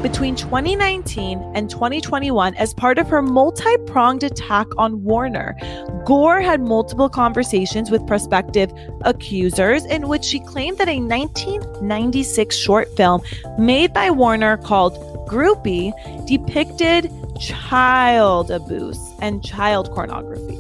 Between 2019 and 2021, as part of her multi-pronged attack on Warner, Gore had multiple conversations with prospective accusers in which she claimed that a 1996 short film made by Warner called Groupie depicted child abuse and child pornography.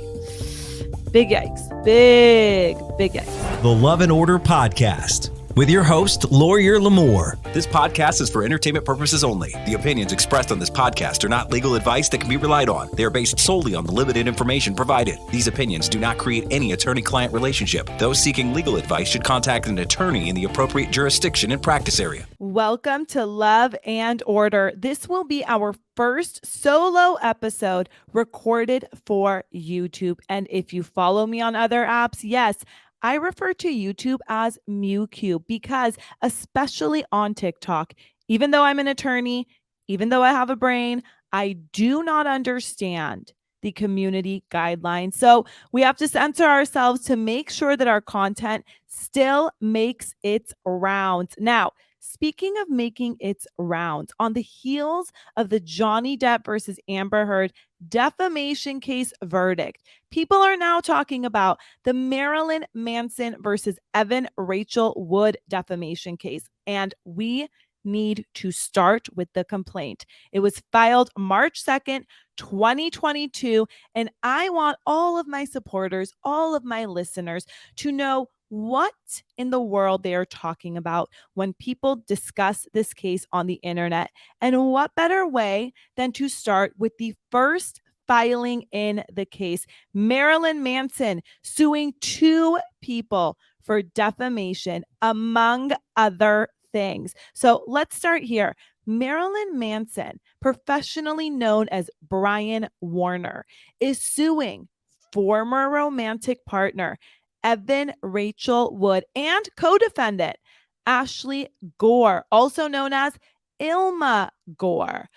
Big yikes. Big yikes. The Love and Order Podcast with your host, LawyerLimor. This podcast is for entertainment purposes only. The opinions expressed on this podcast are not legal advice that can be relied on. They are based solely on the limited information provided. These opinions do not create any attorney-client relationship. Those seeking legal advice should contact an attorney in the appropriate jurisdiction and practice area. Welcome to Love and Order. This will be our first solo episode recorded for YouTube. And if you follow me on other apps, yes, I refer to YouTube as MewQ because especially on TikTok, even though I'm an attorney, even though I have a brain, I do not understand the community guidelines. So we have to censor ourselves to make sure that our content still makes its rounds. Now, speaking of making its rounds, on the heels of the Johnny Depp versus Amber Heard defamation case verdict, people are now talking about the Marilyn Manson versus Evan Rachel Wood defamation case. And we need to start with the complaint. It was filed March 2nd, 2022. And I want all of my supporters, all of my listeners to know what in the world they are talking about when people discuss this case on the internet. And what better way than to start with the first filing in the case, Marilyn Manson suing two people for defamation, among other things. So let's start here. Marilyn Manson, professionally known as Brian Warner, is suing former romantic partner Evan Rachel Wood and co-defendant Ashley Gore, also known as Illma Gore.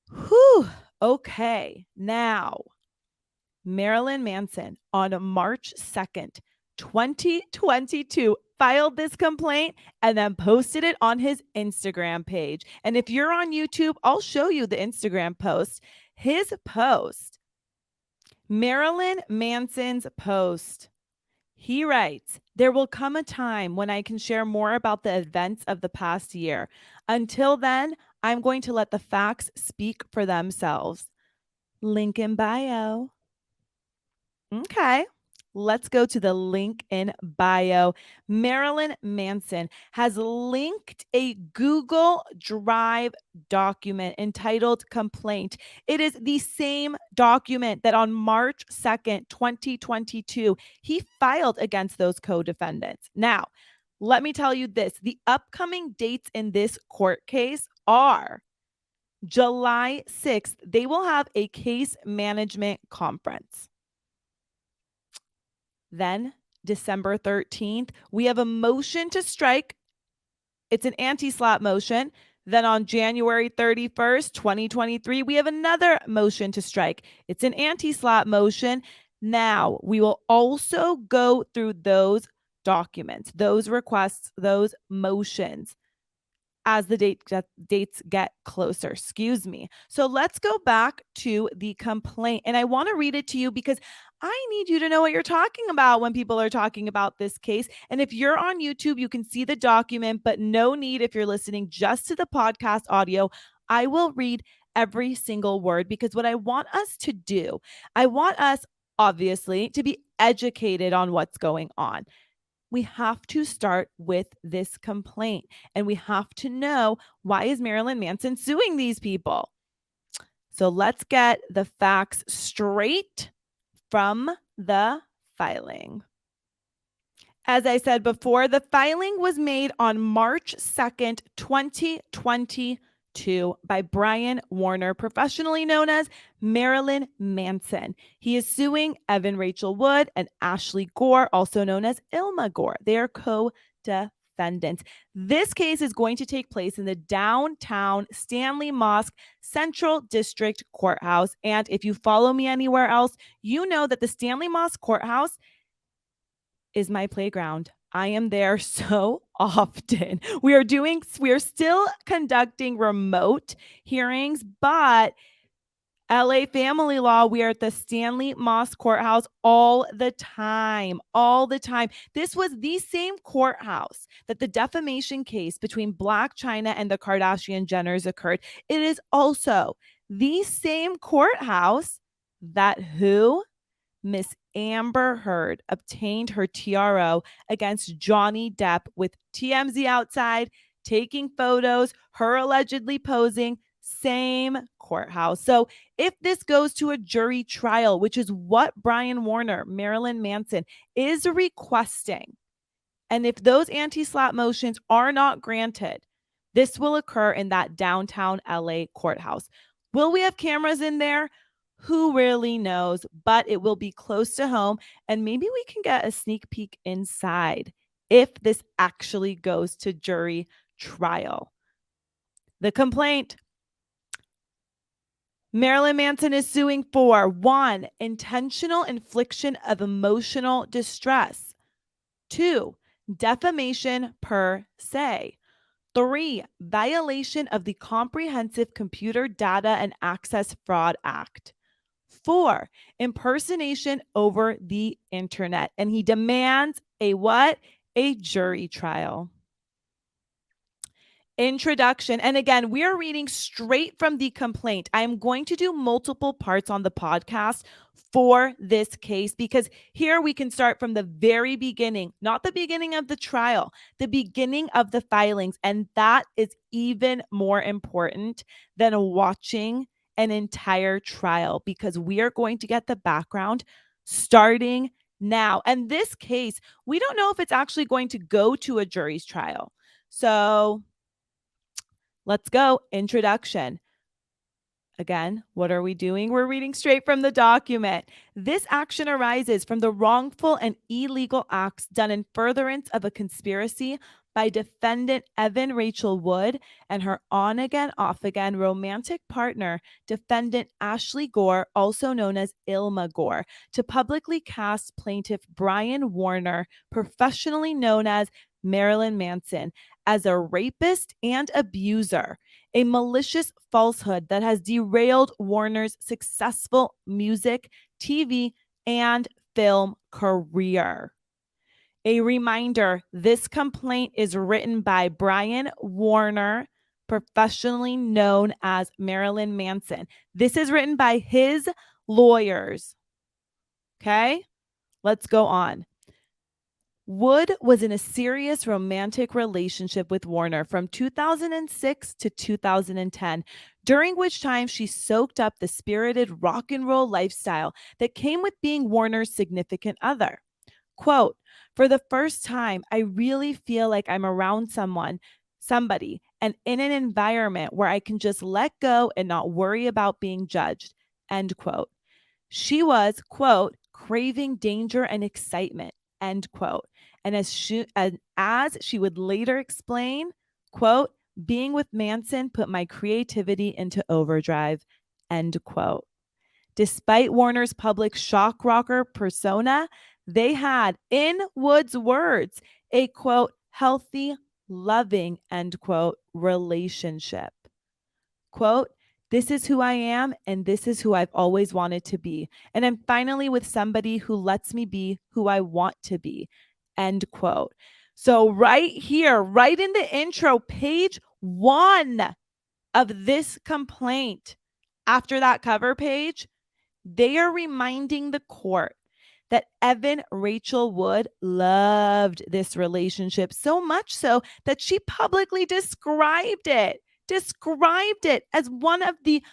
Whew. Okay, now Marilyn Manson on March 2nd, 2022 filed this complaint and then posted it on his Instagram page. And if you're on YouTube, I'll show you the Instagram post. His post, Marilyn Manson's post. He writes, "There will come a time when I can share more about the events of the past year. Until then, I'm going to let the facts speak for themselves." Link in bio. Okay, let's go to the link in bio. Marilyn Manson has linked a Google Drive document entitled Complaint. It is the same document that on March 2nd, 2022, he filed against those co-defendants. Now, let me tell you this. The upcoming dates in this court case are July 6th. They will have a case management conference. Then December 13th, we have a motion to strike. It's an anti-slap motion. Then on January 31st, 2023, we have another motion to strike. It's an anti-slap motion. Now, we will also go through those documents, those requests, those motions as the dates get closer. So let's go back to the complaint. And I want to read it to you because I need you to know what you're talking about when people are talking about this case. And if you're on YouTube, you can see the document, but no need if you're listening just to the podcast audio. I will read every single word because what I want us to do, I want us obviously to be educated on what's going on. We have to start with this complaint and we have to know, why is Marilyn Manson suing these people? So let's get the facts straight from the filing. As I said before, the filing was made on March 2nd, 2022 by Brian Warner, professionally known as Marilyn Manson. He is suing Evan Rachel Wood and Ashley Gore, also known as Illma Gore. They are co-defendants. This case is going to take place in the downtown Stanley Mosque Central District Courthouse. And if you follow me anywhere else, you know that the Stanley Mosque Courthouse is my playground. I am there so often. We are still conducting remote hearings, but LA family law, we are at the Stanley Moss Courthouse all the time, all the time. This was the same courthouse that the defamation case between Blac Chyna and the Kardashian Jenners occurred. It is also the same courthouse that who? Miss Amber Heard obtained her TRO against Johnny Depp with TMZ outside, taking photos, her allegedly posing, same courthouse. So if this goes to a jury trial, which is what Brian Warner, Marilyn Manson is requesting, and if those anti-slap motions are not granted, this will occur in that downtown LA courthouse. Will we have cameras in there? Who really knows? But it will be close to home, and maybe we can get a sneak peek inside if this actually goes to jury trial. The complaint: Marilyn Manson is suing for 1, intentional infliction of emotional distress; 2, defamation per se; 3, violation of the Comprehensive Computer Data and Access Fraud Act; 4, impersonation over the internet. And he demands a what? A jury trial. Introduction. And again, we are reading straight from the complaint. I am going to do multiple parts on the podcast for this case because here we can start from the very beginning, not the beginning of the trial, the beginning of the filings. And that is even more important than watching an entire trial because we are going to get the background starting now. And this case, we don't know if it's actually going to go to a jury's trial. So let's go. Introduction. Again, what are we doing? We're reading straight from the document. This action arises from the wrongful and illegal acts done in furtherance of a conspiracy by defendant Evan Rachel Wood and her on-again, off-again romantic partner, defendant Ashley Gore, also known as Illma Gore, to publicly cast plaintiff Brian Warner, professionally known as Marilyn Manson, as a rapist and abuser, a malicious falsehood that has derailed Warner's successful music, TV, and film career. A reminder, this complaint is written by Brian Warner, professionally known as Marilyn Manson. This is written by his lawyers. Okay, let's go on. Wood was in a serious romantic relationship with Warner from 2006 to 2010, during which time she soaked up the spirited rock and roll lifestyle that came with being Warner's significant other. Quote, "For the first time, I really feel like I'm around somebody, and in an environment where I can just let go and not worry about being judged." End quote. She was, quote, craving danger and excitement, end quote. And as she would later explain, quote, "Being with Manson put my creativity into overdrive," end quote. Despite Warner's public shock rocker persona, they had, in Wood's words, a, quote, healthy, loving, end quote, relationship. Quote, "This is who I am, and this is who I've always wanted to be. And I'm finally with somebody who lets me be who I want to be," end quote. So right here, right in the intro, page 1 of this complaint, after that cover page, they are reminding the court that Evan Rachel Wood loved this relationship so much so that she publicly described it as one of the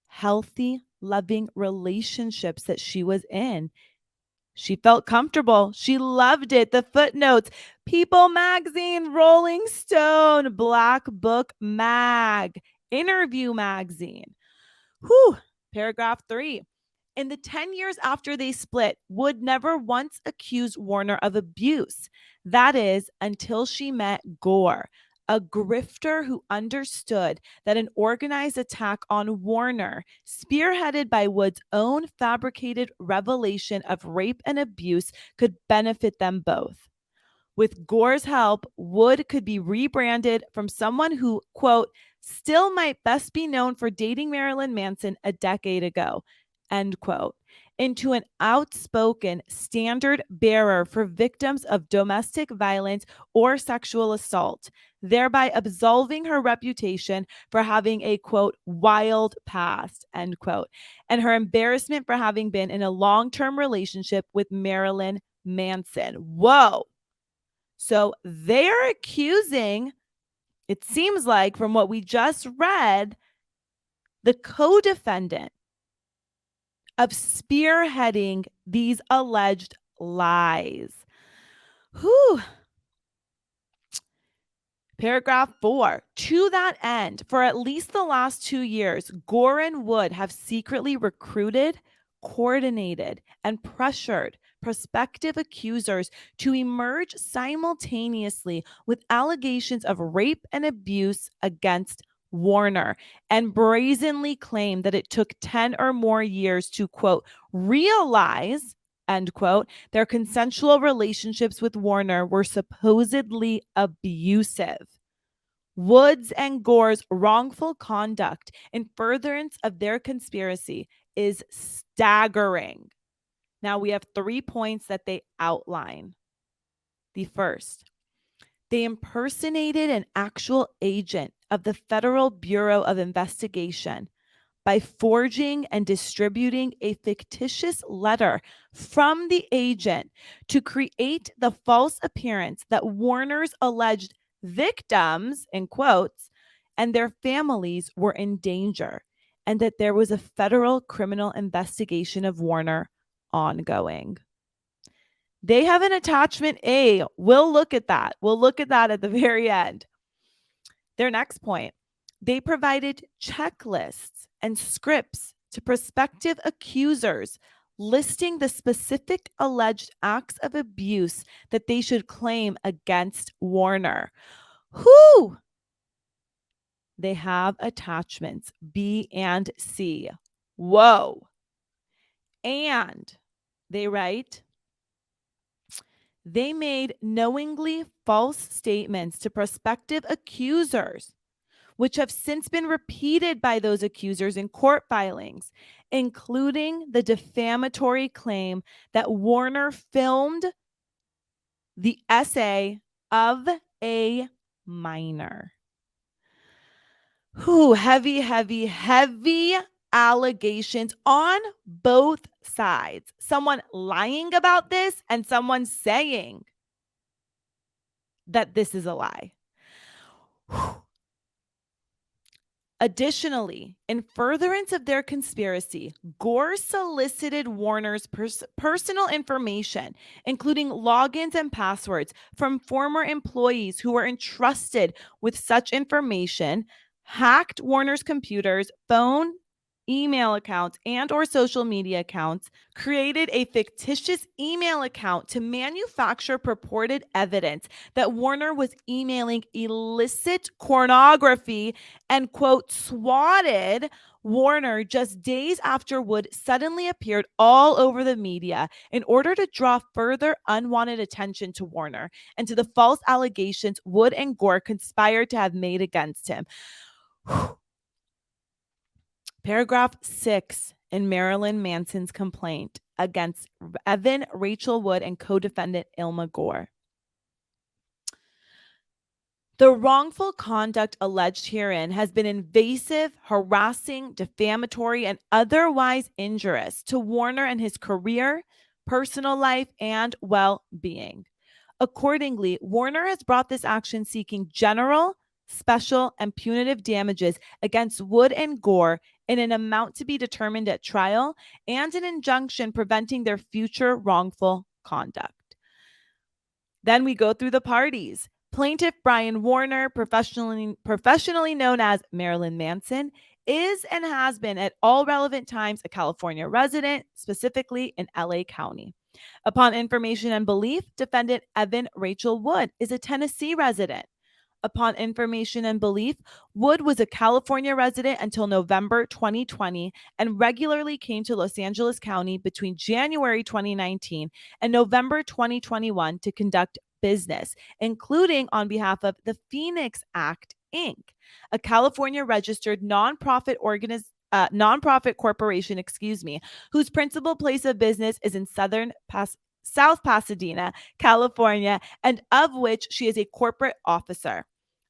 healthy, loving relationships that she was in. She felt comfortable. She loved it. The footnotes: People Magazine, Rolling Stone, Black Book Mag, Interview Magazine. Whew. Paragraph 3. In the 10 years after they split, Wood never once accused Warner of abuse. That is, until she met Gore, a grifter who understood that an organized attack on Warner, spearheaded by Wood's own fabricated revelation of rape and abuse, could benefit them both. With Gore's help, Wood could be rebranded from someone who, quote, still might best be known for dating Marilyn Manson a decade ago, end quote, into an outspoken standard bearer for victims of domestic violence or sexual assault, thereby absolving her reputation for having a, quote, wild past, end quote, and her embarrassment for having been in a long-term relationship with Marilyn Manson. Whoa. So they're accusing, it seems like from what we just read, the co-defendant of spearheading these alleged lies. Whew. Paragraph 4. To that end, for at least the last 2 years, Gore and Wood have secretly recruited, coordinated, and pressured prospective accusers to emerge simultaneously with allegations of rape and abuse against Warner, and brazenly claim that it took 10 or more years to, quote, realize, end quote, their consensual relationships with Warner were supposedly abusive. Wood's and Gore's wrongful conduct in furtherance of their conspiracy is staggering. Now we have 3 points that they outline. The first, they impersonated an actual agent of the Federal Bureau of Investigation by forging and distributing a fictitious letter from the agent to create the false appearance that Warner's alleged victims, in quotes, and their families were in danger, and that there was a federal criminal investigation of Warner ongoing. They have an attachment A. We'll look at that. We'll look at that at the very end. Their next point, they provided checklists and scripts to prospective accusers listing the specific alleged acts of abuse that they should claim against Warner. Whew! They have attachments B and C. Whoa. And they write, they made knowingly false statements to prospective accusers, which have since been repeated by those accusers in court filings, including the defamatory claim that Warner filmed the essay of a minor. Heavy allegations on both sides. Someone lying about this and someone saying that this is a lie. Additionally, in furtherance of their conspiracy, Gore solicited Warner's personal information, including logins and passwords from former employees who were entrusted with such information, hacked Warner's computers, phone, email accounts, and or social media accounts, created a fictitious email account to manufacture purported evidence that Warner was emailing illicit pornography, and, quote, swatted Warner just days after Wood suddenly appeared all over the media in order to draw further unwanted attention to Warner and to the false allegations Wood and Gore conspired to have made against him. Paragraph 6 in Marilyn Manson's complaint against Evan Rachel Wood and co-defendant Illma Gore. The wrongful conduct alleged herein has been invasive, harassing, defamatory, and otherwise injurious to Warner and his career, personal life, and well-being. Accordingly, Warner has brought this action seeking general, special, and punitive damages against Wood and Gore in an amount to be determined at trial, and an injunction preventing their future wrongful conduct. Then we go through the parties. Plaintiff Brian Warner, professionally known as Marilyn Manson, is and has been at all relevant times a California resident, specifically in LA County. Upon information and belief, defendant Evan Rachel Wood is a Tennessee resident. Upon information and belief, Wood was a California resident until November 2020 and regularly came to Los Angeles County between January 2019 and November 2021 to conduct business, including on behalf of the Phoenix Act, Inc., a California registered nonprofit corporation, whose principal place of business is in South Pasadena, California, and of which she is a corporate officer.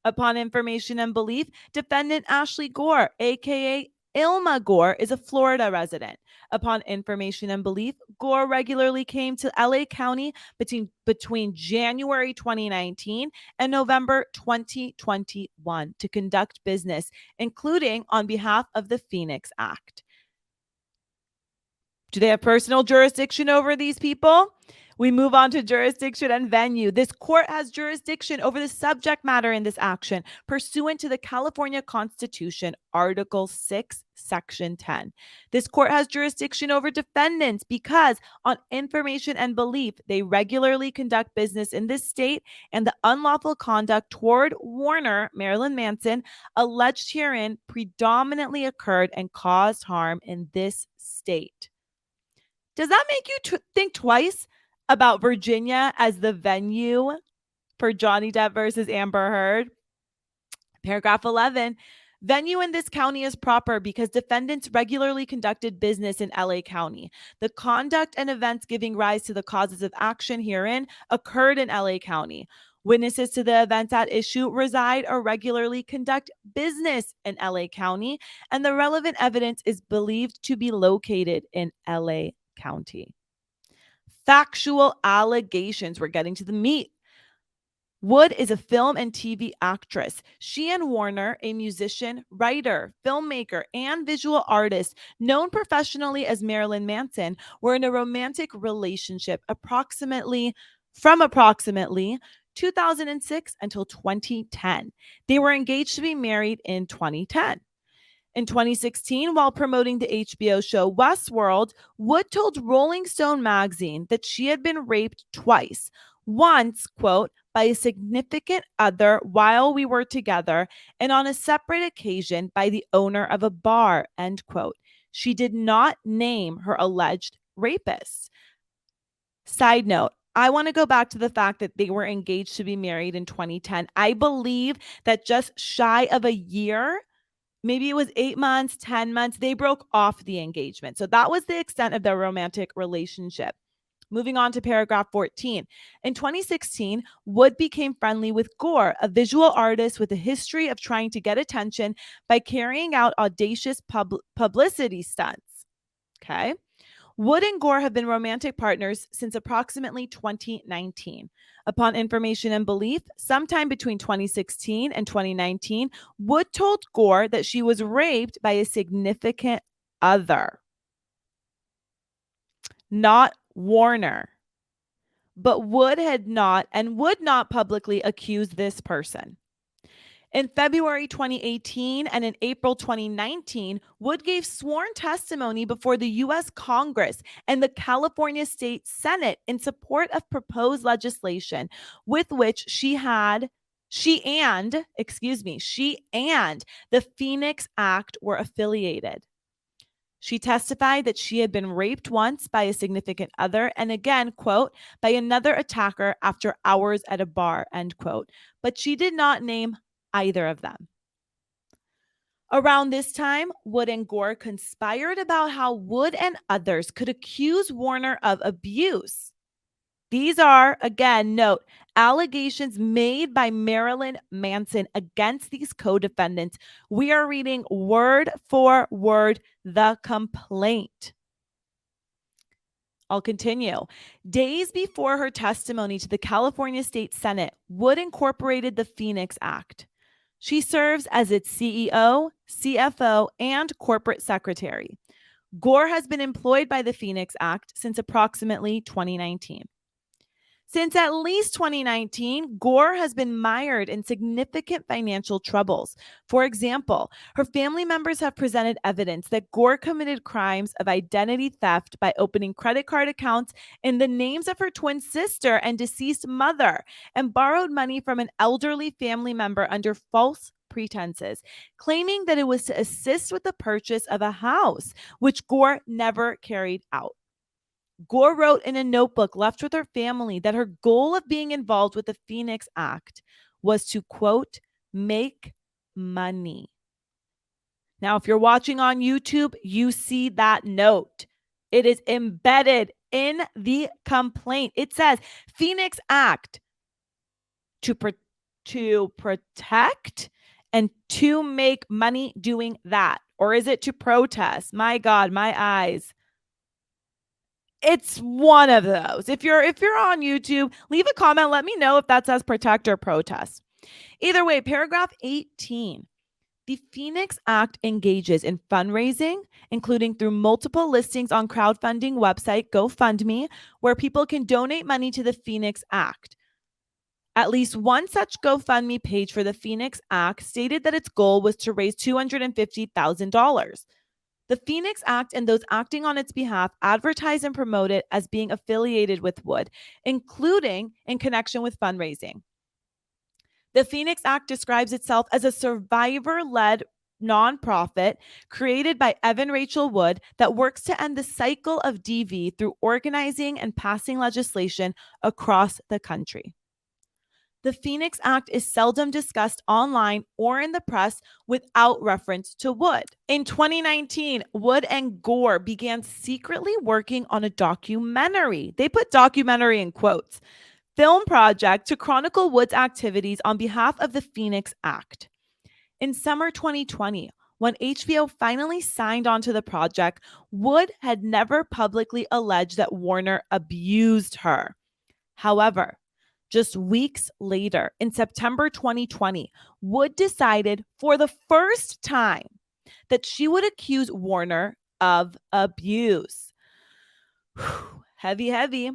Upon information and belief, defendant Ashley Gore, aka Illma Gore, is a Florida resident. Upon information and belief, Gore regularly came to LA County between January 2019 and November 2021 to conduct business, including on behalf of the Phoenix Act. Do they have personal jurisdiction over these people? We move on to jurisdiction and venue. This court has jurisdiction over the subject matter in this action pursuant to the California Constitution, Article 6, Section 10. This court has jurisdiction over defendants because, on information and belief, they regularly conduct business in this state, and the unlawful conduct toward Warner, Marilyn Manson, alleged herein predominantly occurred and caused harm in this state. Does that make you think twice about Virginia as the venue for Johnny Depp versus Amber Heard? Paragraph 11, venue in this county is proper because defendants regularly conducted business in LA County. The conduct and events giving rise to the causes of action herein occurred in LA County. Witnesses to the events at issue reside or regularly conduct business in LA County, and the relevant evidence is believed to be located in LA County. Factual allegations. We're getting to the meat. Wood is a film and TV actress. She and Warner, a musician, writer, filmmaker, and visual artist known professionally as Marilyn Manson, were in a romantic relationship from approximately 2006 until 2010. They were engaged to be married in 2010. In 2016, while promoting the HBO show Westworld, Wood told Rolling Stone magazine that she had been raped twice. Once, quote, by a significant other while we were together, and on a separate occasion by the owner of a bar, end quote. She did not name her alleged rapist. Side note, I want to go back to the fact that they were engaged to be married in 2010. I believe that just shy of a year, maybe it was 8 months, 10 months, they broke off the engagement. So that was the extent of their romantic relationship. Moving on to paragraph 14. In 2016, Wood became friendly with Gore, a visual artist with a history of trying to get attention by carrying out audacious publicity stunts. Okay. Wood and Gore have been romantic partners since approximately 2019. Upon information and belief, sometime between 2016 and 2019, Wood told Gore that she was raped by a significant other. Not Warner. But Wood had not and would not publicly accuse this person. In February 2018 and in April 2019, Wood gave sworn testimony before the U.S. Congress and the California State Senate in support of proposed legislation with which she and the Phoenix Act were affiliated. She testified that she had been raped once by a significant other and again, quote, by another attacker after hours at a bar, end quote. But she did not name either of them. Around this time, Wood and Gore conspired about how Wood and others could accuse Warner of abuse. These are, again, note, allegations made by Marilyn Manson against these co-defendants. We are reading word for word the complaint. I'll continue. Days before her testimony to the California State Senate, Wood incorporated the Phoenix Act. She serves as its CEO, CFO, and corporate secretary. Gore has been employed by the Phoenix Act since approximately 2019. Since at least 2019, Gore has been mired in significant financial troubles. For example, her family members have presented evidence that Gore committed crimes of identity theft by opening credit card accounts in the names of her twin sister and deceased mother, and borrowed money from an elderly family member under false pretenses, claiming that it was to assist with the purchase of a house, which Gore never carried out. Gore wrote in a notebook left with her family that her goal of being involved with the Phoenix Act was to, quote, make money. Now, if you're watching on YouTube, you see that note. It is embedded in the complaint. It says Phoenix Act to protect and to make money doing that. Or is it to protest? My God, my eyes. It's one of those. If you're on YouTube, leave a comment. Let me know if that says protect or protest. Either way, paragraph 18. The Phoenix Act engages in fundraising, including through multiple listings on crowdfunding website GoFundMe, where people can donate money to the Phoenix Act. At least one such GoFundMe page for the Phoenix Act stated that its goal was to raise $250,000. The Phoenix Act and those acting on its behalf advertise and promote it as being affiliated with Wood, including in connection with fundraising. The Phoenix Act describes itself as a survivor-led nonprofit created by Evan Rachel Wood that works to end the cycle of DV through organizing and passing legislation across the country. The Phoenix Act is seldom discussed online or in the press without reference to Wood. In 2019, Wood and Gore began secretly working on a documentary. They put documentary in quotes. Film project to chronicle Wood's activities on behalf of the Phoenix Act. In summer 2020, when HBO finally signed on to the project, Wood had never publicly alleged that Warner abused her. However, just weeks later, in September 2020, Wood decided for the first time that she would accuse Warner of abuse. Heavy, heavy.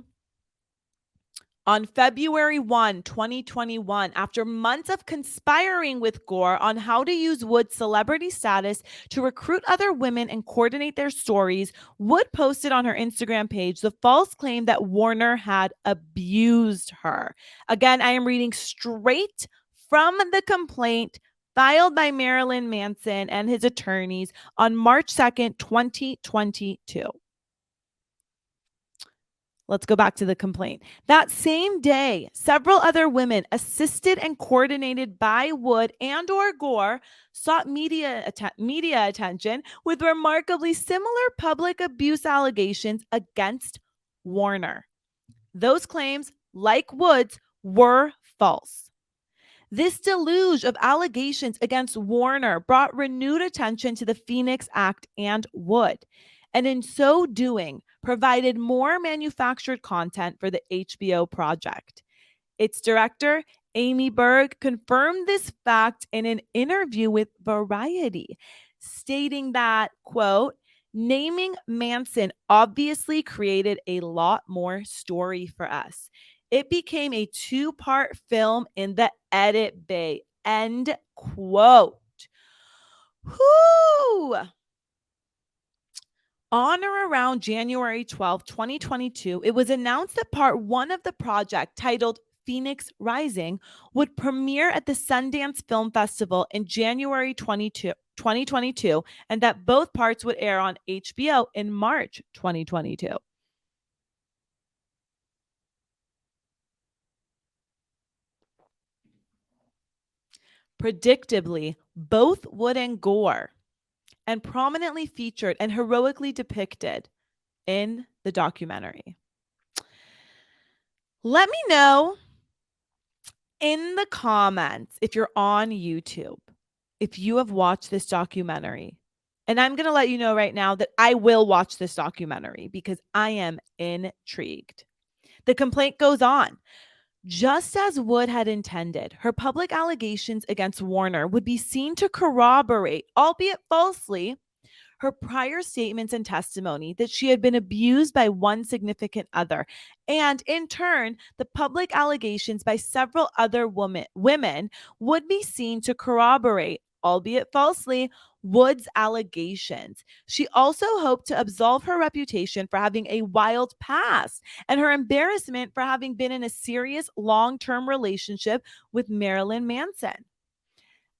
On February 1, 2021, after months of conspiring with Gore on how to use Wood's celebrity status to recruit other women and coordinate their stories, Wood posted on her Instagram page the false claim that Warner had abused her. Again, I am reading straight from the complaint filed by Marilyn Manson and his attorneys on March 2nd, 2022. Let's go back to the complaint. That same day, several other women assisted and coordinated by Wood and or Gore sought media attention with remarkably similar public abuse allegations against Warner. Those claims, like Wood's, were false. This deluge of allegations against Warner brought renewed attention to the Phoenix Act and Wood, and in so doing, provided more manufactured content for the HBO project. Its director, Amy Berg, confirmed this fact in an interview with Variety, stating that, quote, naming Manson obviously created a lot more story for us. It became a two-part film in the edit bay, end quote. Whoo! On or around January 12, 2022, it was announced that part one of the project, titled Phoenix Rising, would premiere at the Sundance Film Festival in January 2022, and that both parts would air on HBO in March 2022. Predictably, both Wood and Gore and prominently featured and heroically depicted in the documentary. Let me know in the comments if you're on YouTube, if you have watched this documentary. And I'm going to let you know right now that I will watch this documentary because I am intrigued. The complaint goes on. Just as Wood had intended, her public allegations against Warner would be seen to corroborate, albeit falsely, her prior statements and testimony that she had been abused by one significant other. And in turn, the public allegations by several other women would be seen to corroborate, albeit falsely, Wood's allegations. She also hoped to absolve her reputation for having a wild past and her embarrassment for having been in a serious long-term relationship with Marilyn Manson.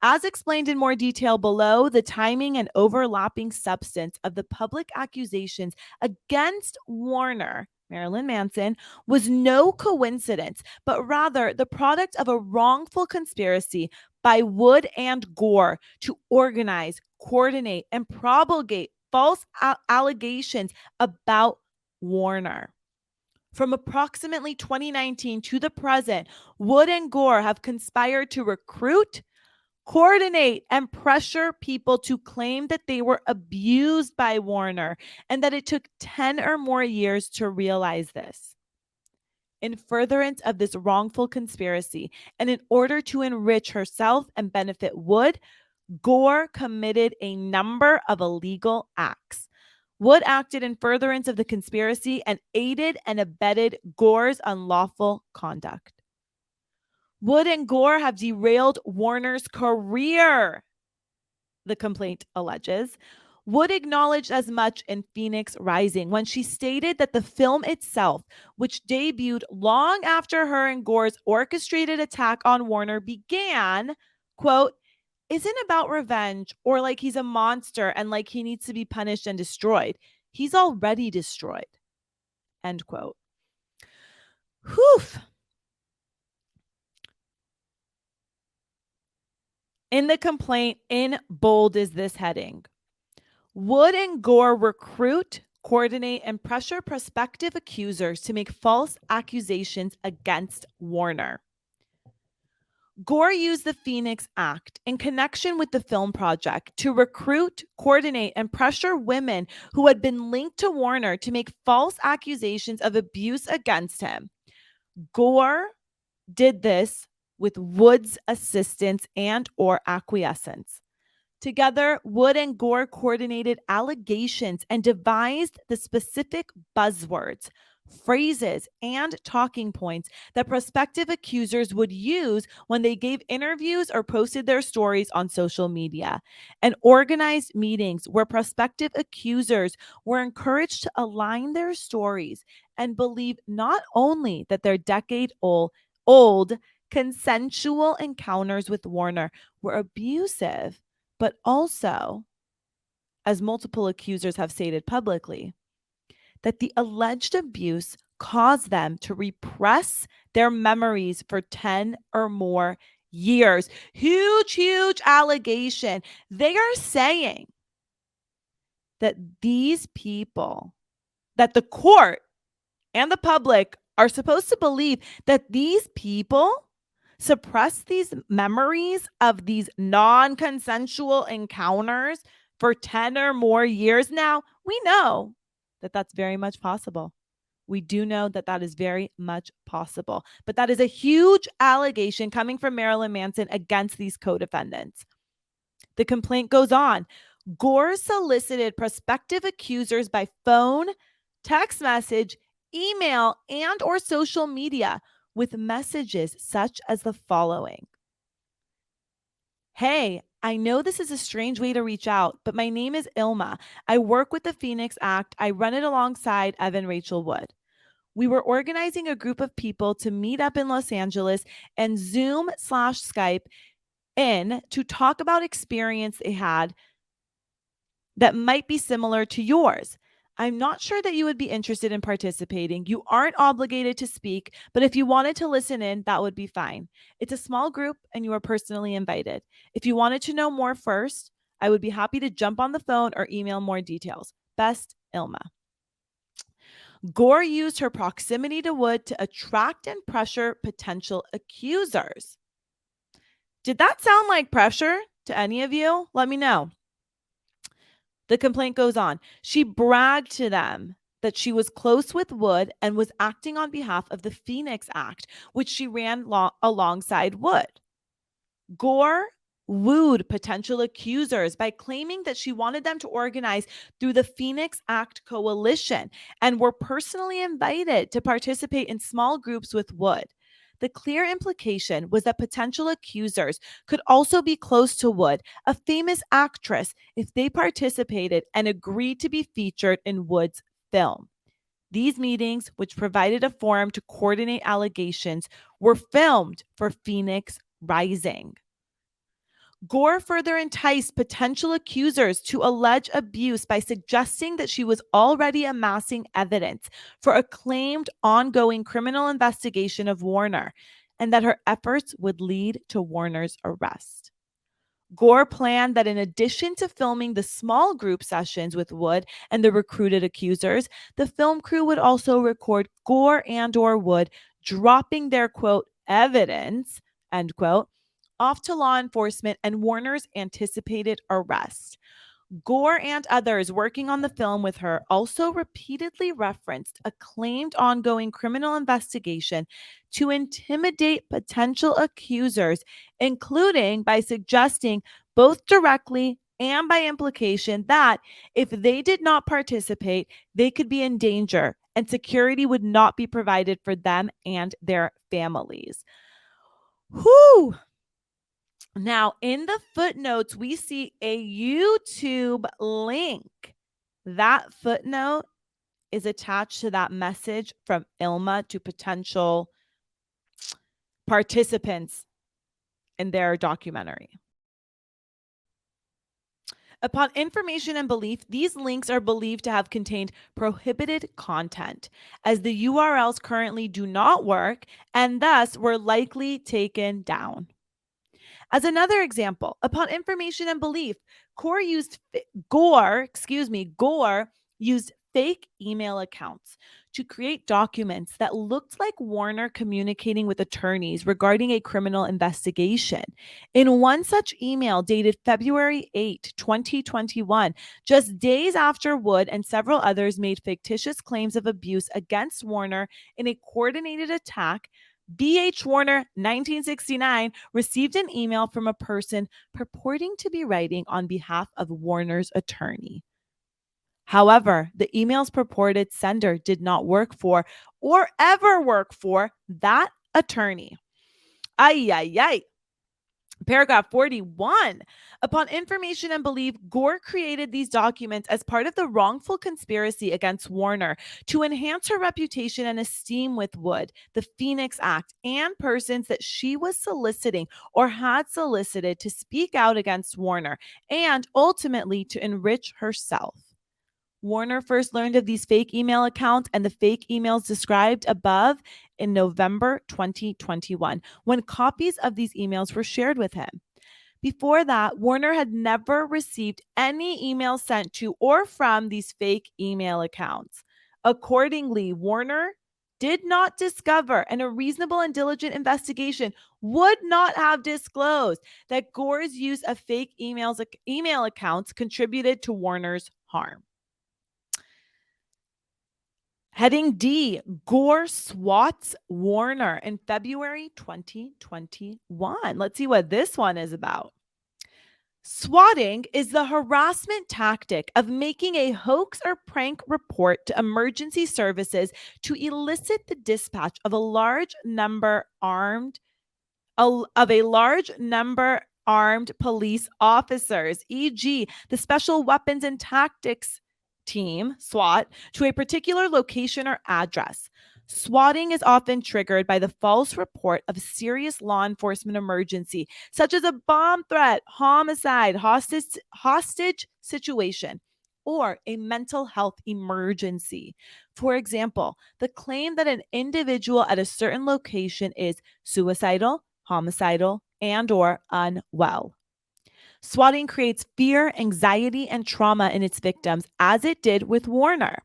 As explained in more detail below, the timing and overlapping substance of the public accusations against Warner, Marilyn Manson, was no coincidence, but rather the product of a wrongful conspiracy by Wood and Gore to organize, coordinate, and propagate false allegations about Warner. From approximately 2019 to the present, Wood and Gore have conspired to recruit, coordinate, and pressure people to claim that they were abused by Warner and that it took 10 or more years to realize this. In furtherance of this wrongful conspiracy and in order to enrich herself and benefit Wood, Gore committed a number of illegal acts. Wood acted in furtherance of the conspiracy and aided and abetted Gore's unlawful conduct. Wood and Gore have derailed Warner's career, the complaint alleges. Wood acknowledged as much in Phoenix Rising when she stated that the film itself, which debuted long after her and Gore's orchestrated attack on Warner began, quote, isn't about revenge or like he's a monster and like he needs to be punished and destroyed. He's already destroyed, end quote. Whew. In the complaint, in bold is this heading: Wood and Gore recruit, coordinate, and pressure prospective accusers to make false accusations against Warner. Gore used the Phoenix Act in connection with the film project to recruit, coordinate, and pressure women who had been linked to Warner to make false accusations of abuse against him. Gore did this with Wood's assistance and or acquiescence. Together, Wood and Gore coordinated allegations and devised the specific buzzwords, phrases, and talking points that prospective accusers would use when they gave interviews or posted their stories on social media, and organized meetings where prospective accusers were encouraged to align their stories and believe not only that their decade-old consensual encounters with Warner were abusive, but also, as multiple accusers have stated publicly, that the alleged abuse caused them to repress their memories for 10 or more years. Huge, huge allegation. They are saying that these people, that the court and the public are supposed to believe that these people suppress these memories of these non-consensual encounters for 10 or more years. Now, we know that that's very much possible. We do know that that is very much possible. But that is a huge allegation coming from Marilyn Manson against these co-defendants. The complaint goes on. Gore solicited prospective accusers by phone, text message, email, and or social media with messages such as the following. Hey, I know this is a strange way to reach out, but my name is Illma. I work with the Phoenix Act. I run it alongside Evan Rachel Wood. We were organizing a group of people to meet up in Los Angeles and Zoom/Skype in to talk about experience they had that might be similar to yours. I'm not sure that you would be interested in participating. You aren't obligated to speak, but if you wanted to listen in, that would be fine. It's a small group and you are personally invited. If you wanted to know more first, I would be happy to jump on the phone or email more details. Best, Illma. Gore used her proximity to Wood to attract and pressure potential accusers. Did that sound like pressure to any of you? Let me know. The complaint goes on. She bragged to them that she was close with Wood and was acting on behalf of the Phoenix Act, which she ran alongside Wood. Gore wooed potential accusers by claiming that she wanted them to organize through the Phoenix Act coalition and were personally invited to participate in small groups with Wood. The clear implication was that potential accusers could also be close to Wood, a famous actress, if they participated and agreed to be featured in Wood's film. These meetings, which provided a forum to coordinate allegations, were filmed for Phoenix Rising. Gore further enticed potential accusers to allege abuse by suggesting that she was already amassing evidence for a claimed ongoing criminal investigation of Warner and that her efforts would lead to Warner's arrest. Gore planned that in addition to filming the small group sessions with Wood and the recruited accusers, the film crew would also record Gore and/or Wood dropping their, quote, evidence, end quote, off to law enforcement and Warner's anticipated arrest. Gore and others working on the film with her also repeatedly referenced a claimed ongoing criminal investigation to intimidate potential accusers, including by suggesting both directly and by implication that if they did not participate, they could be in danger and security would not be provided for them and their families. Whew. Now, in the footnotes, we see a YouTube link. That footnote is attached to that message from Illma to potential participants in their documentary. Upon information and belief, these links are believed to have contained prohibited content, as the URLs currently do not work and thus were likely taken down. As another example, upon information and belief, Gore used fake email accounts to create documents that looked like Warner communicating with attorneys regarding a criminal investigation. In one such email dated February 8, 2021, just days after Wood and several others made fictitious claims of abuse against Warner in a coordinated attack, B.H. Warner, 1969, received an email from a person purporting to be writing on behalf of Warner's attorney. However, the email's purported sender did not work for or ever work for that attorney. Paragraph 41. Upon information and belief, Gore created these documents as part of the wrongful conspiracy against Warner to enhance her reputation and esteem with Wood, the Phoenix Act, and persons that she was soliciting or had solicited to speak out against Warner, and ultimately to enrich herself. Warner first learned of these fake email accounts and the fake emails described above in November 2021, when copies of these emails were shared with him. Before that, Warner had never received any emails sent to or from these fake email accounts. Accordingly, Warner did not discover, and a reasonable and diligent investigation would not have disclosed that Gore's use of fake email accounts contributed to Warner's harm. Heading D, Gore swats Warner in February 2021. Let's see what this one is about. Swatting is the harassment tactic of making a hoax or prank report to emergency services to elicit the dispatch of a large number armed police officers, e.g., the Special Weapons and Tactics Team, SWAT, to a particular location or address. Swatting is often triggered by the false report of a serious law enforcement emergency, such as a bomb threat, homicide, hostage situation, or a mental health emergency. For example, the claim that an individual at a certain location is suicidal, homicidal, and/or unwell. Swatting creates fear, anxiety, and trauma in its victims, as it did with Warner.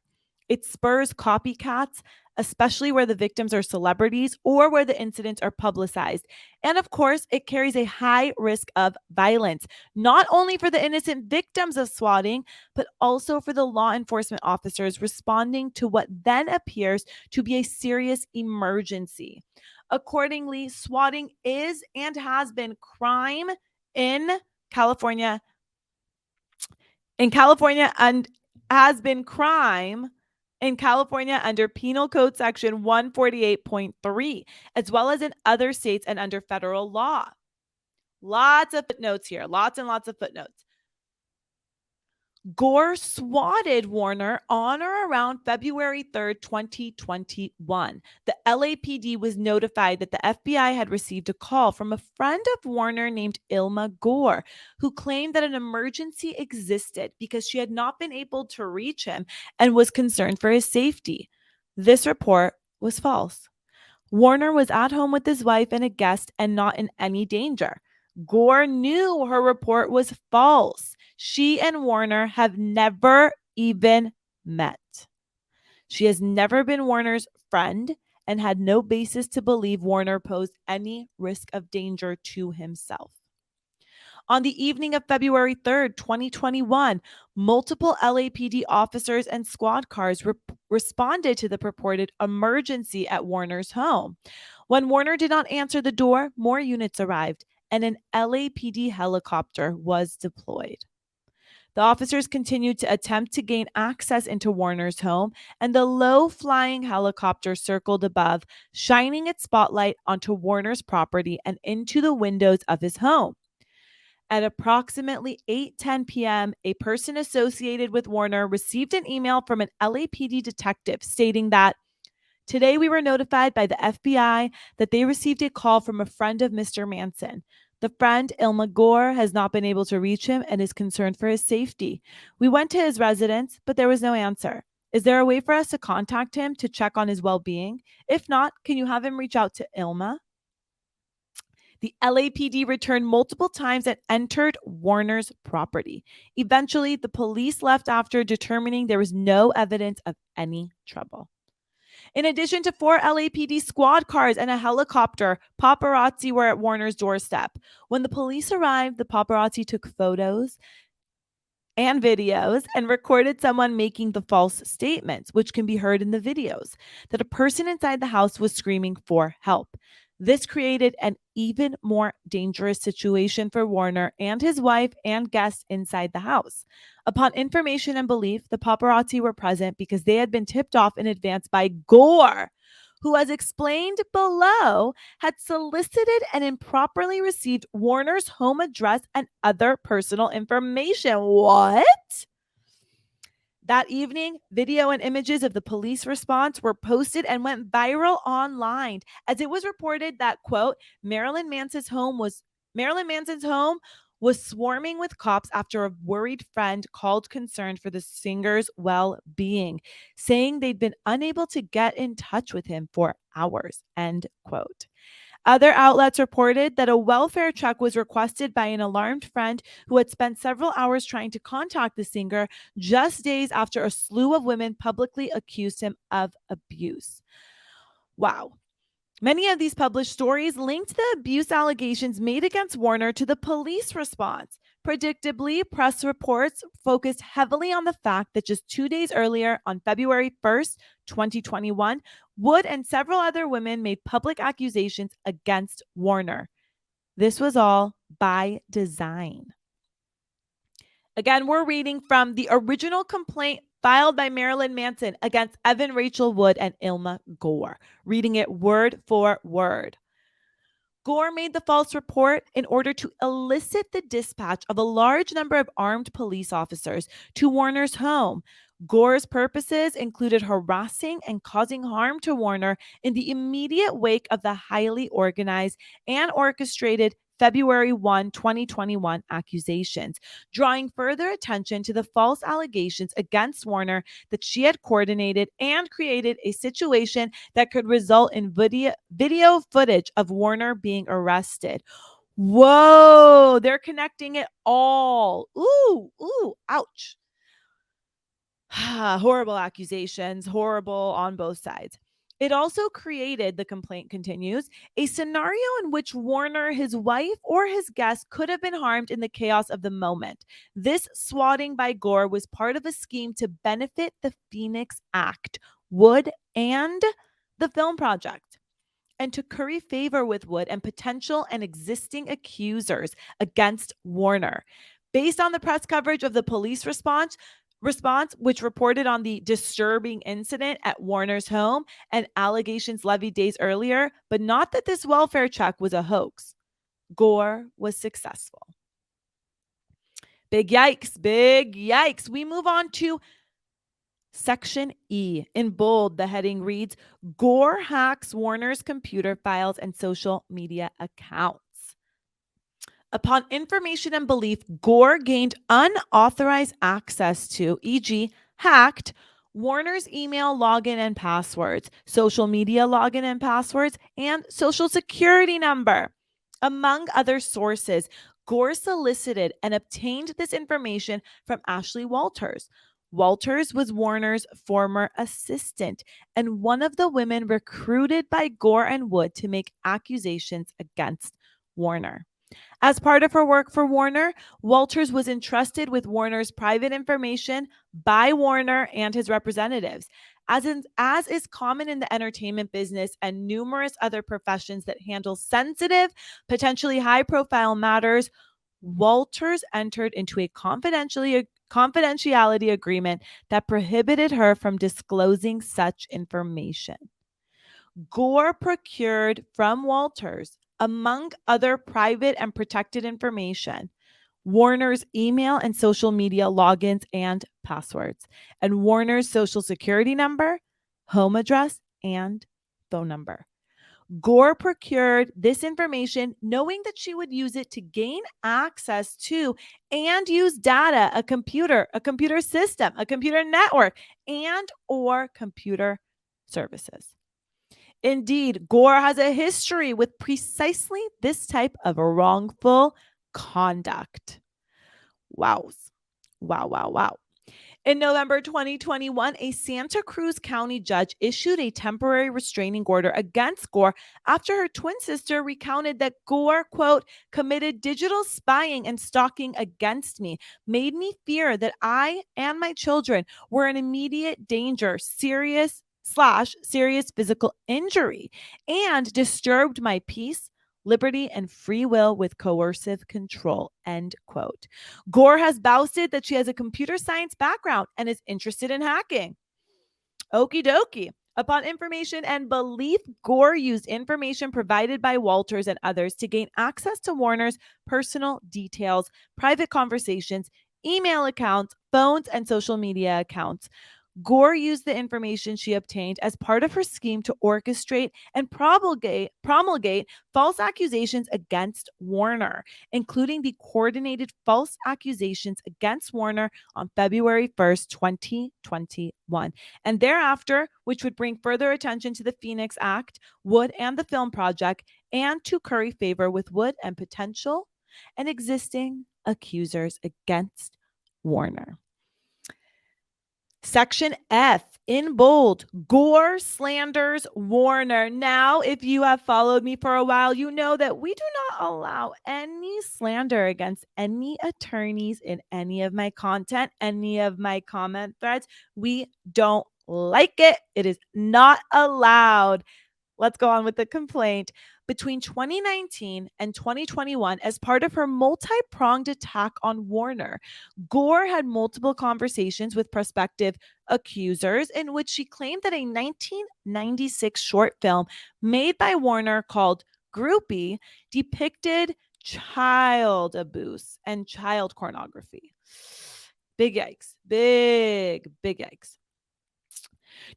It spurs copycats, especially where the victims are celebrities or where the incidents are publicized. And of course, it carries a high risk of violence, not only for the innocent victims of swatting, but also for the law enforcement officers responding to what then appears to be a serious emergency. Accordingly, swatting is and has been crime in California and has been crime in California under Penal Code Section 148.3, as well as in other states and under federal law. Lots of footnotes here, lots and lots of footnotes. Gore swatted Warner on or around February 3rd, 2021. The LAPD was notified that the FBI had received a call from a friend of Warner named Illma Gore, who claimed that an emergency existed because she had not been able to reach him and was concerned for his safety. This report was false. Warner was at home with his wife and a guest and not in any danger. Gore knew her report was false. She and Warner have never even met. She has never been Warner's friend and had no basis to believe Warner posed any risk of danger to himself. On the evening of February 3rd, 2021, multiple LAPD officers and squad cars responded to the purported emergency at Warner's home. When Warner did not answer the door, more units arrived, and an LAPD helicopter was deployed. The officers continued to attempt to gain access into Warner's home, and the low-flying helicopter circled above, shining its spotlight onto Warner's property and into the windows of his home. At approximately 8:10 p.m., a person associated with Warner received an email from an LAPD detective stating that, "Today we were notified by the FBI that they received a call from a friend of Mr. Manson. The friend, Illma Gore, has not been able to reach him and is concerned for his safety. We went to his residence, but there was no answer. Is there a way for us to contact him to check on his well-being? If not, can you have him reach out to Illma?" The LAPD returned multiple times and entered Warner's property. Eventually, the police left after determining there was no evidence of any trouble. In addition to 4 LAPD squad cars and a helicopter, paparazzi were at Warner's doorstep. When the police arrived, the paparazzi took photos and videos and recorded someone making the false statements, which can be heard in the videos, that a person inside the house was screaming for help. This created an even more dangerous situation for Warner and his wife and guests inside the house. Upon information and belief, the paparazzi were present because they had been tipped off in advance by Gore, who, as explained below, had solicited and improperly received Warner's home address and other personal information. What? That evening, video and images of the police response were posted and went viral online, as it was reported that, quote, Marilyn Manson's home was swarming with cops after a worried friend called concerned for the singer's well-being, saying they'd been unable to get in touch with him for hours, end quote. Other outlets reported that a welfare check was requested by an alarmed friend who had spent several hours trying to contact the singer just days after a slew of women publicly accused him of abuse. Wow. Many of these published stories linked the abuse allegations made against Warner to the police response. Predictably, press reports focused heavily on the fact that just 2 days earlier, on February 1st, 2021, Wood and several other women made public accusations against Warner. This was all by design. Again, we're reading from the original complaint filed by Marilyn Manson against Evan Rachel Wood and Illma Gore, reading it word for word. Gore made the false report in order to elicit the dispatch of a large number of armed police officers to Warner's home. Gore's purposes included harassing and causing harm to Warner in the immediate wake of the highly organized and orchestrated February 1, 2021 accusations, drawing further attention to the false allegations against Warner that she had coordinated and created a situation that could result in video footage of Warner being arrested. Whoa, they're connecting it all. Ooh, ouch. Horrible accusations, horrible on both sides. It also created, the complaint continues, a scenario in which Warner, his wife, or his guest could have been harmed in the chaos of the moment. This swatting by Gore was part of a scheme to benefit the Phoenix Act, Wood, and the film project, and to curry favor with Wood and potential and existing accusers against Warner. Based on the press coverage of the police response, which reported on the disturbing incident at Warner's home and allegations levied days earlier, but not that this welfare check was a hoax, Gore was successful. Big yikes, big yikes. We move on to Section E. In bold, the heading reads, Gore hacks Warner's computer files and social media accounts. Upon information and belief, Gore gained unauthorized access to, e.g., hacked, Warner's email login and passwords, social media login and passwords, and social security number. Among other sources, Gore solicited and obtained this information from Ashley Walters. Walters was Warner's former assistant and one of the women recruited by Gore and Wood to make accusations against Warner. As part of her work for Warner, Walters was entrusted with Warner's private information by Warner and his representatives. As is common in the entertainment business and numerous other professions that handle sensitive, potentially high-profile matters, Walters entered into a confidentiality agreement that prohibited her from disclosing such information. Gore procured from Walters, among other private and protected information, Warner's email and social media logins and passwords, and Warner's social security number, home address, and phone number. Gore procured this information knowing that she would use it to gain access to and use data, a computer system, a computer network, and or computer services. Indeed, Gore has a history with precisely this type of wrongful conduct. Wow. In November 2021, a Santa Cruz County judge issued a temporary restraining order against Gore after her twin sister recounted that Gore, quote, committed digital spying and stalking against me, made me fear that I and my children were in immediate danger, serious physical injury, and disturbed my peace, liberty, and free will with coercive control, end quote. Gore has boasted that she has a computer science background and is interested in hacking. Okie dokie. Upon information and belief, Gore used information provided by Walters and others to gain access to Warner's personal details, private conversations, email accounts, phones, and social media accounts. Gore used the information she obtained as part of her scheme to orchestrate and promulgate false accusations against Warner, including the coordinated false accusations against Warner on February 1st, 2021. And thereafter, which would bring further attention to the Phoenix Act, Wood, and the film project, and to curry favor with Wood and potential and existing accusers against Warner. Section F, in bold, Gore slanders Warner. Now, if you have followed me for a while, you know that we do not allow any slander against any attorneys in any of my content, any of my comment threads. We don't like it. It is not allowed. Let's go on with the complaint. Between 2019 and 2021, as part of her multi-pronged attack on Warner, Gore had multiple conversations with prospective accusers in which she claimed that a 1996 short film made by Warner called Groupie depicted child abuse and child pornography. Big yikes. Big yikes.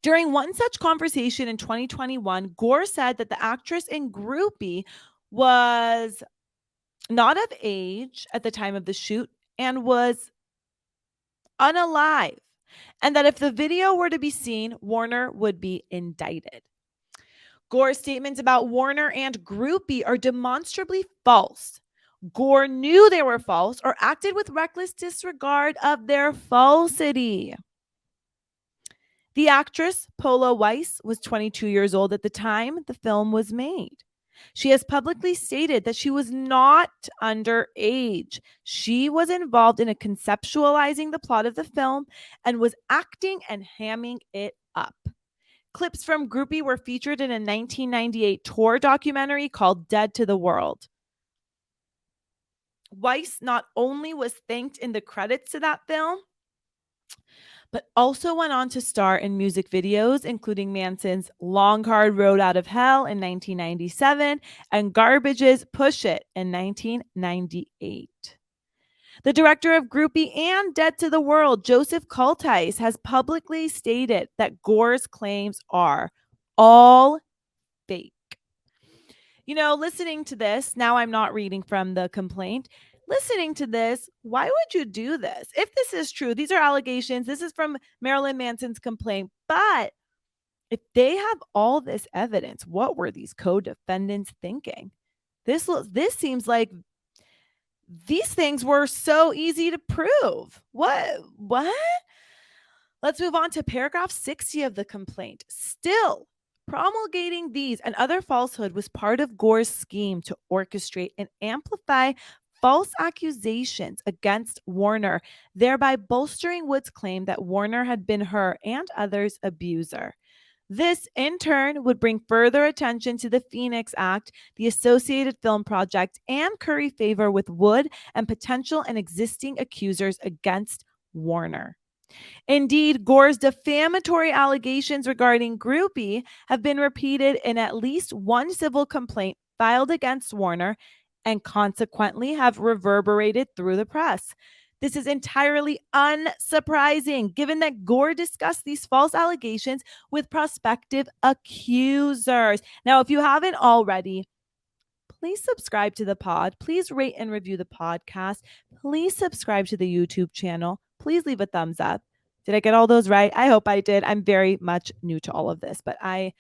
During one such conversation in 2021, Gore said that the actress in Groupie was not of age at the time of the shoot and was unalive, and that if the video were to be seen, Warner would be indicted. Gore's statements about Warner and Groupie are demonstrably false. Gore knew they were false or acted with reckless disregard of their falsity. The actress, Paula Weiss, was 22 years old at the time the film was made. She has publicly stated that she was not underage. She was involved in conceptualizing the plot of the film and was acting and hamming it up. Clips from Groupie were featured in a 1998 tour documentary called Dead to the World. Weiss not only was thanked in the credits to that film, but also went on to star in music videos, including Manson's Long Hard Road Out of Hell in 1997 and Garbage's Push It in 1998. The director of Groupie and Dead to the World, Joseph Kultice, has publicly stated that Gore's claims are all fake. Listening to this, now I'm not reading from the complaint. Listening to this, why would you do this? If this is true, these are allegations. This is from Marilyn Manson's complaint. But if they have all this evidence, what were these co-defendants thinking? This seems like these things were so easy to prove. What? Let's move on to paragraph 60 of the complaint. Still, promulgating these and other falsehood was part of Gore's scheme to orchestrate and amplify false accusations against Warner, thereby bolstering Wood's claim that Warner had been her and others' abuser. This, in turn, would bring further attention to the Phoenix Act, the Associated Film Project, and curry favor with Wood and potential and existing accusers against Warner. Indeed, Gore's defamatory allegations regarding Groupie have been repeated in at least one civil complaint filed against Warner and consequently have reverberated through the press. This is entirely unsurprising, given that Gore discussed these false allegations with prospective accusers. Now, if you haven't already, please subscribe to the pod. Please rate and review the podcast. Please subscribe to the YouTube channel. Please leave a thumbs up. Did I get all those right? I hope I did. I'm very much new to all of this, but I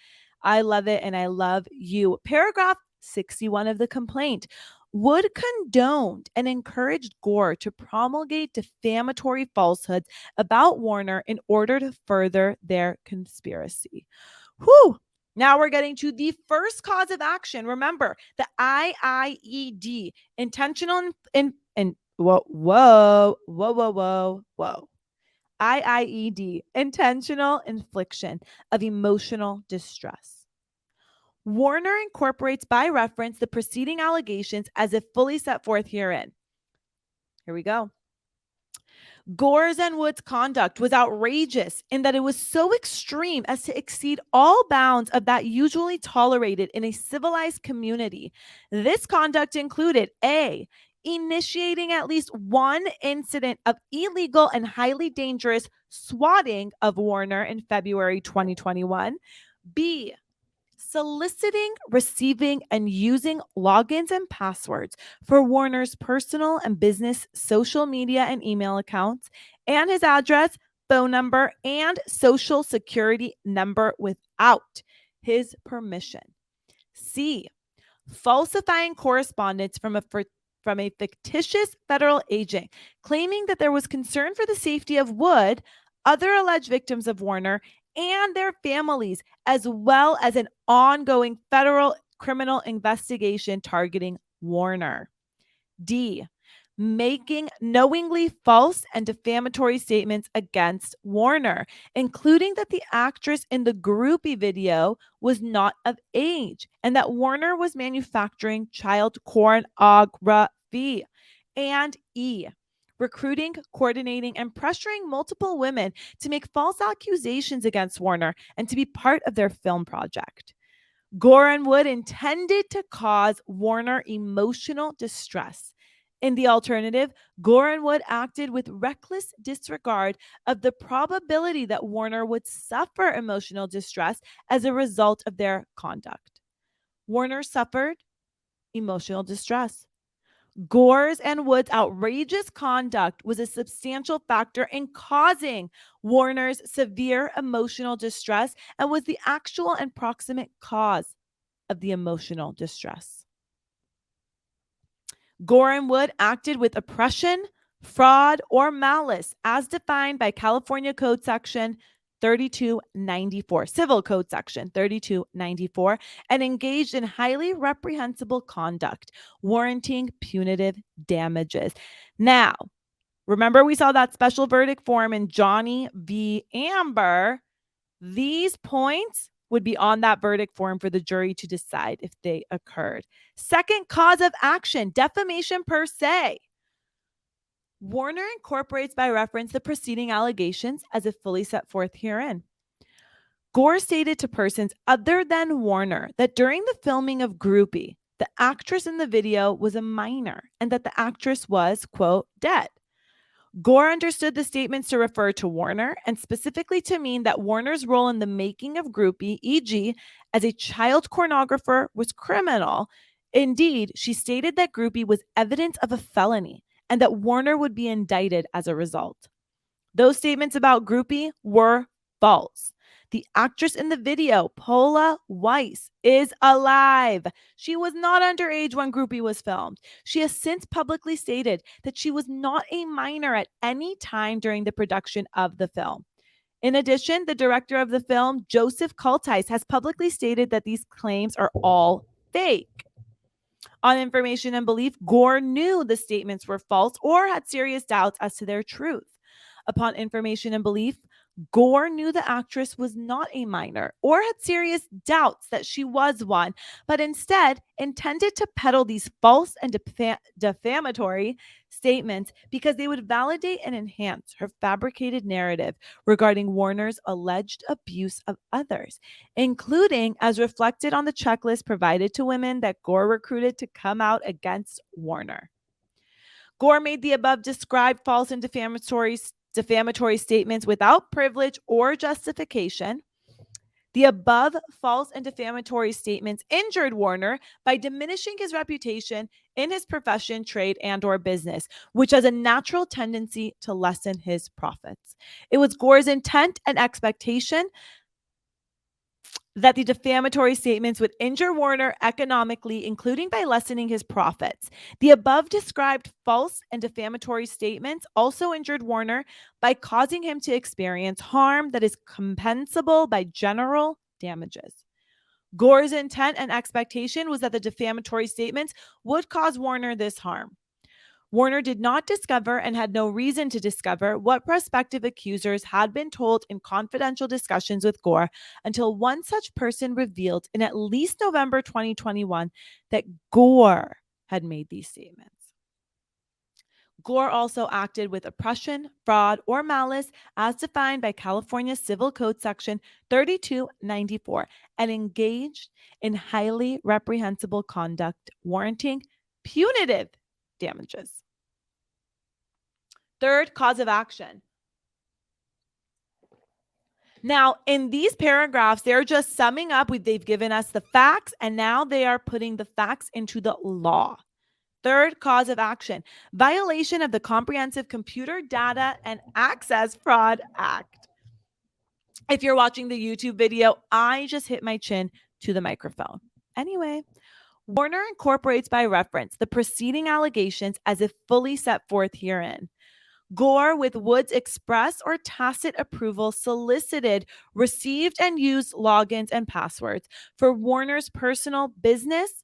love it and I love you. Paragraph 61 of the complaint. Wood condoned and encouraged Gore to promulgate defamatory falsehoods about Warner in order to further their conspiracy. Whew. Now we're getting to the first cause of action. Remember, the IIED, intentional IIED, intentional infliction of emotional distress. Warner incorporates by reference the preceding allegations as if fully set forth herein. Here we go. Gore's and Wood's conduct was outrageous in that it was so extreme as to exceed all bounds of that usually tolerated in a civilized community. This conduct included A, initiating at least one incident of illegal and highly dangerous swatting of Warner in February 2021. B, soliciting, receiving, and using logins and passwords for Warner's personal and business social media and email accounts, and his address, phone number, and social security number without his permission. C, falsifying correspondence from a fictitious federal agent, claiming that there was concern for the safety of Wood, other alleged victims of Warner, and their families, as well as an ongoing federal criminal investigation targeting Warner. D, making knowingly false and defamatory statements against Warner, including that the actress in the Groupie video was not of age and that Warner was manufacturing child pornography. And E, recruiting, coordinating, and pressuring multiple women to make false accusations against Warner and to be part of their film project. Gore and Wood intended to cause Warner emotional distress. In the alternative, Gore and Wood acted with reckless disregard of the probability that Warner would suffer emotional distress as a result of their conduct. Warner suffered emotional distress. Gore's and Wood's outrageous conduct was a substantial factor in causing Warner's severe emotional distress and was the actual and proximate cause of the emotional distress. Gore and Wood acted with oppression, fraud, or malice as defined by California Code Section 3294, Civil Code Section 3294, and engaged in highly reprehensible conduct, warranting punitive damages. Now, remember we saw that special verdict form in Johnny v. Amber. These points would be on that verdict form for the jury to decide if they occurred. Second cause of action, defamation per se. Warner incorporates by reference the preceding allegations as if fully set forth herein. Gore stated to persons other than Warner that during the filming of Groupie, the actress in the video was a minor and that the actress was, quote, dead. Gore understood the statements to refer to Warner and specifically to mean that Warner's role in the making of Groupie, e.g., as a child pornographer, was criminal. Indeed, she stated that Groupie was evidence of a felony and that Warner would be indicted as a result. Those statements about Groupie were false. The actress in the video, Paula Weiss, is alive. She was not underage when Groupie was filmed. She has since publicly stated that she was not a minor at any time during the production of the film. In addition, the director of the film, Joseph Kultice, has publicly stated that these claims are all fake. On information and belief, Gore knew the statements were false or had serious doubts as to their truth. Upon information and belief, Gore knew the actress was not a minor or had serious doubts that she was one, but instead intended to peddle these false and defamatory statements because they would validate and enhance her fabricated narrative regarding Warner's alleged abuse of others, including as reflected on the checklist provided to women that Gore recruited to come out against Warner. Gore made the above described false and defamatory statements without privilege or justification. The above false and defamatory statements injured Warner by diminishing his reputation in his profession, trade, and/or business, which has a natural tendency to lessen his profits. It was Gore's intent and expectation that the defamatory statements would injure Warner economically, including by lessening his profits. The above described false and defamatory statements also injured Warner by causing him to experience harm that is compensable by general damages. Gore's intent and expectation was that the defamatory statements would cause Warner this harm. Warner did not discover and had no reason to discover what prospective accusers had been told in confidential discussions with Gore until one such person revealed in at least November 2021 that Gore had made these statements. Gore also acted with oppression, fraud, or malice as defined by California Civil Code Section 3294 and engaged in highly reprehensible conduct warranting punitive damages. Third, cause of action. Now, in these paragraphs, they're just summing up. They've given us the facts, and now they are putting the facts into the law. Third, cause of action. Violation of the Comprehensive Computer Data and Access Fraud Act. If you're watching the YouTube video, I just hit my chin to the microphone. Anyway, Warner incorporates by reference the preceding allegations as if fully set forth herein. Gore, with Wood's express or tacit approval, solicited, received, and used logins and passwords for Warner's personal business,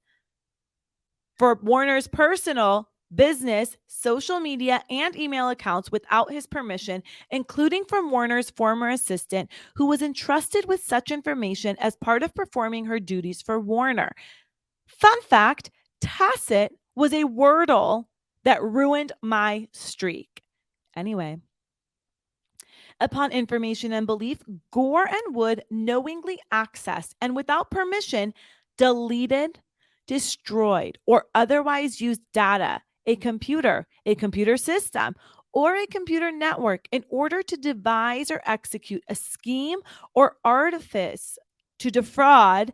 social media, and email accounts without his permission, including from Warner's former assistant, who was entrusted with such information as part of performing her duties for Warner. Fun fact, tacit was a wordle that ruined my streak. Anyway, upon information and belief, Gore and Wood knowingly accessed and without permission deleted, destroyed, or otherwise used data, a computer system, or a computer network in order to devise or execute a scheme or artifice to defraud,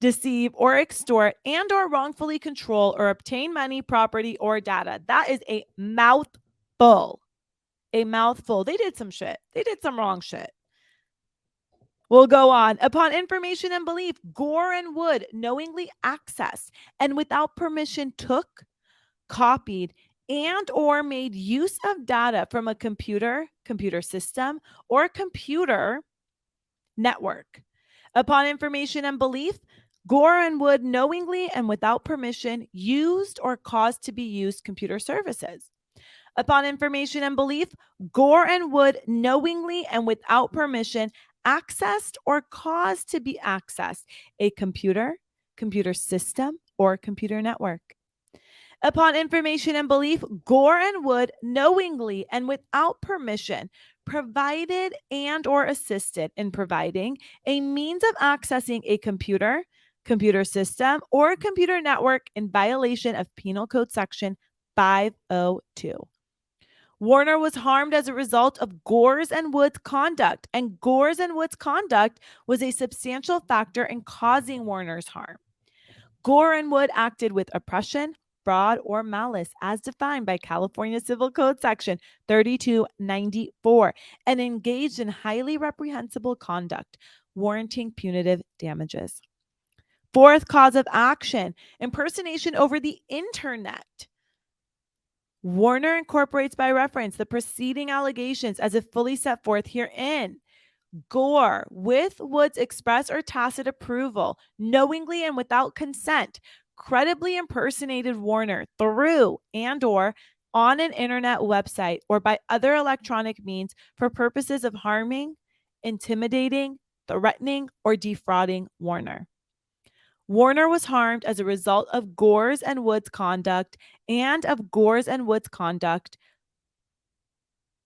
deceive, or extort, and or wrongfully control or obtain money, property, or data. That is a mouthful. A mouthful. They did some shit. They did some wrong shit. We'll go on. Upon information and belief, Gore and Wood knowingly accessed and without permission took, copied, and or made use of data from a computer system, or computer network. Upon information and belief, Gore and Wood knowingly and without permission used or caused to be used computer services. Upon information and belief, Gore and Wood knowingly and without permission accessed or caused to be accessed a computer system, or computer network. Upon information and belief, Gore and Wood knowingly and without permission provided and or assisted in providing a means of accessing a computer computer system, or computer network in violation of Penal Code Section 502. Warner was harmed as a result of Gore's and Wood's conduct, and Gore's and Wood's conduct was a substantial factor in causing Warner's harm. Gore and Wood acted with oppression, fraud, or malice as defined by California Civil Code Section 3294 and engaged in highly reprehensible conduct, warranting punitive damages. Fourth cause of action, impersonation over the internet. Warner incorporates by reference the preceding allegations as if fully set forth herein. Gore, with Wood's express or tacit approval, knowingly and without consent, credibly impersonated Warner through and/or on an internet website or by other electronic means for purposes of harming, intimidating, threatening, or defrauding Warner. Warner was harmed as a result of Gore's and Wood's conduct, and of Gore's and Wood's conduct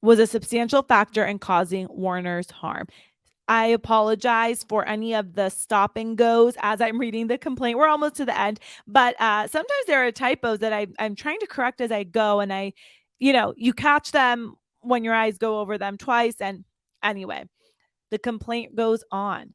was a substantial factor in causing Warner's harm. I apologize for any of the stop and goes as I'm reading the complaint. We're almost to the end, but sometimes there are typos that I'm trying to correct as I go, and you catch them when your eyes go over them twice. And anyway, the complaint goes on.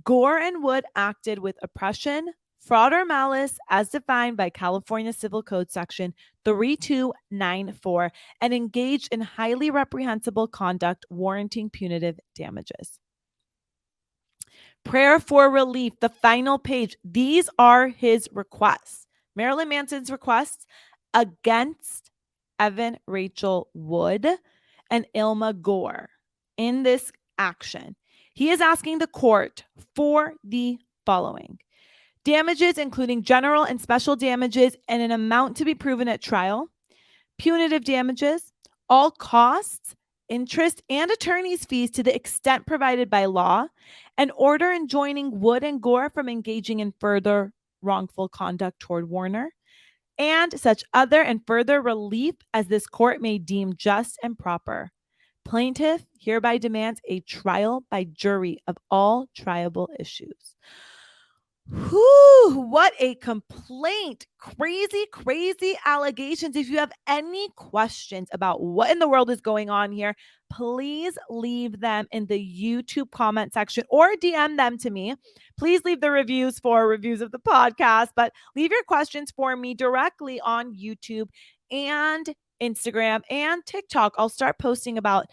Gore and Wood acted with oppression, fraud, or malice as defined by California Civil Code Section 3294 and engaged in highly reprehensible conduct warranting punitive damages. Prayer for relief, the final page. These are his requests. Marilyn Manson's requests against Evan Rachel Wood and Illma Gore in this action. He is asking the court for the following: damages, including general and special damages and an amount to be proven at trial, punitive damages, all costs, interest, and attorney's fees to the extent provided by law, an order enjoining Wood and Gore from engaging in further wrongful conduct toward Warner, and such other and further relief as this court may deem just and proper. Plaintiff hereby demands a trial by jury of all triable issues. Whew, what a complaint. Crazy, crazy allegations. If you have any questions about what in the world is going on here, please leave them in the YouTube comment section or DM them to me. Please leave the reviews for reviews of the podcast, but leave your questions for me directly on YouTube and Instagram and TikTok. I'll start posting about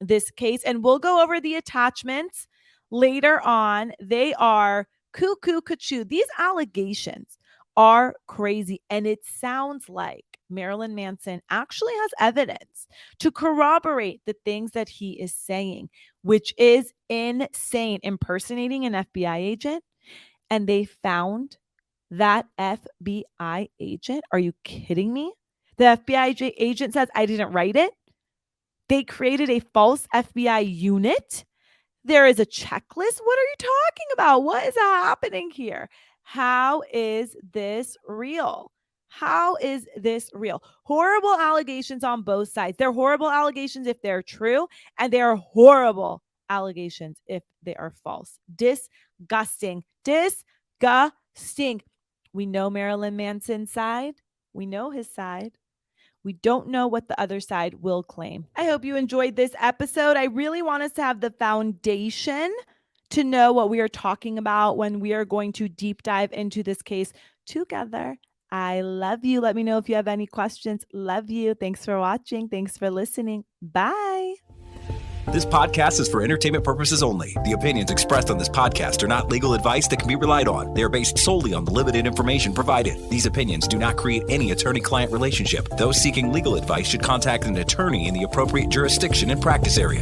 this case, and we'll go over the attachments later on. They are cuckoo cuckoo. These allegations are crazy, and it sounds like Marilyn Manson actually has evidence to corroborate the things that he is saying, which is insane. Impersonating an FBI agent, and they found that FBI agent. Are you kidding me? The FBI agent says, I didn't write it. They created a false FBI unit. There is a checklist. What are you talking about? What is happening here? How is this real? How is this real? Horrible allegations on both sides. They're horrible allegations if they're true, and they are horrible allegations if they are false. Disgusting. Disgusting. We know Marilyn Manson's side. We know his side. We don't know what the other side will claim. I hope you enjoyed this episode. I really want us to have the foundation to know what we are talking about when we are going to deep dive into this case together. I love you. Let me know if you have any questions. Love you. Thanks for watching. Thanks for listening. Bye. This podcast is for entertainment purposes only. The opinions expressed on this podcast are not legal advice that can be relied on. They are based solely on the limited information provided. These opinions do not create any attorney-client relationship. Those seeking legal advice should contact an attorney in the appropriate jurisdiction and practice area.